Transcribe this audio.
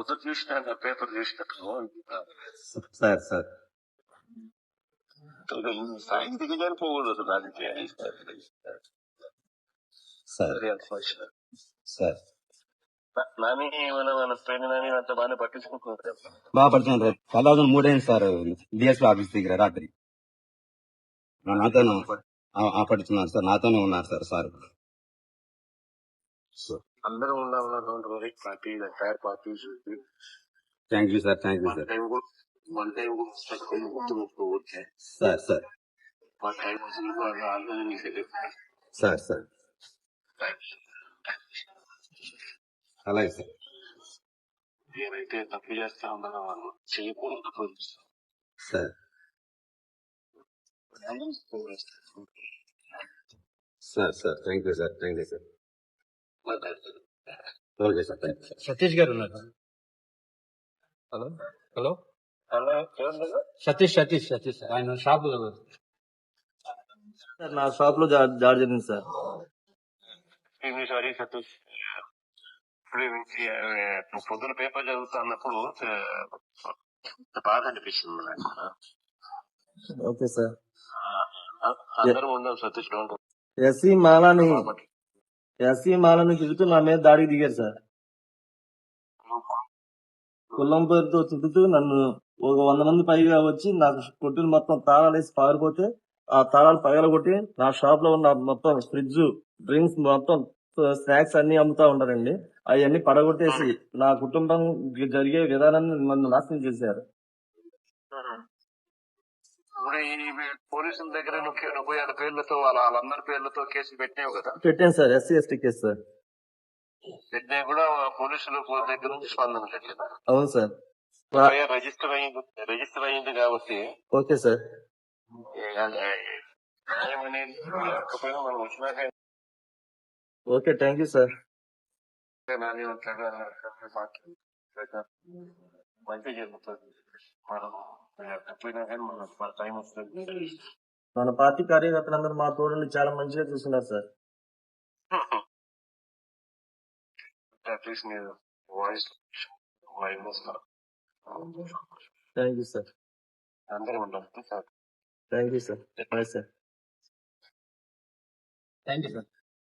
పొద్దు చూసిన పేపర్ చూసినట్టు సార్ సార్ సాయంత్రం చనిపోకూడదు దానికి సార్ సార్ నాని మన ఫ్రెండ్ నాని అంత బాగానే పట్టించుకుంటున్నారు. బాగా పడుతున్నాను సార్. 2003 అయింది సార్ డిఎస్పీ ఆఫీస్ దగ్గర రాత్రి. నాతోనే పడుతున్నాను సార్, నాతోనే ఉన్నారు సార్. సార్ అందరూ ఉండాలి పార్టీ టైర్ party. Thank you sir, thank you sir. One time గుర్తుపెట్టుకోవచ్చు sir sir one time sir sir అలాగే సార్. ఏమైతే తప్పు చేస్తా ఉన్నారో వాళ్ళు చేయకూడదు తప్పు sir. Sir sir thank you sir, thank you sir. Okay sir, thank you sir. Satish గారు ఉన్నారు. Hello hello hello Satish Satish Satish ఆయన షాప్ సార్ నా షాప్ లో జార్ జరిగింది సార్. సారీ సతీష్, ఇప్పుడు పొద్దున పేపర్ చదువుతా అన్నప్పుడు బాధ అనిపిస్తుంది నాకు. Okay sir. అందరం ఉందాం సతీష్. ఎస్సీ మాలని తిరుగుతూ నా మీద దాడికి దిగారు సార్. కుల్లం పేరుతో తిరుగుతూ నన్ను ఒక 100 మంది పైగా వచ్చి నాకు కొట్టులు మొత్తం తాళాలు వేసి పారిపోతే ఆ తాళాలు పగలగొట్టి నా షాప్ లో ఉన్న మొత్తం ఫ్రిడ్జ్, డ్రింక్స్, మొత్తం స్నాక్స్ అన్ని అమ్ముతా ఉంటారండి. అవన్నీ పడగొట్టేసి నా కుటుంబం జరిగే విధానాన్ని నన్ను నాశనం చేశారు. పోలీసుల దగ్గర 36 పేర్లతో వాళ్ళందరి పేర్లతో కేసు పెట్టినావు కదా? పెట్టాను sir, SC ST case sir. పెట్టినా కూడా పోలీసుల దగ్గర నుంచి స్పందన లేదు. అవును సార్. రిజిస్టర్ అయింది కాబట్టి ఓకే సార్. మనం వచ్చినాక ఓకే, థ్యాంక్ యూ సార్. మంచి జరుగుతుంది. మనం తప్పినా కానీ మన టైం వస్తుంది. మన పార్టీ కార్యకర్తలందరూ మా తోడుని చాలా మంచిగా చూస్తున్నారు సార్. అట్లీస్ట్ మీరు వాయిస్ థ్యాంక్ యూ సార్. అందరూ ఉంటాం sir. Thank you sir. Bye sir. Thank you sir.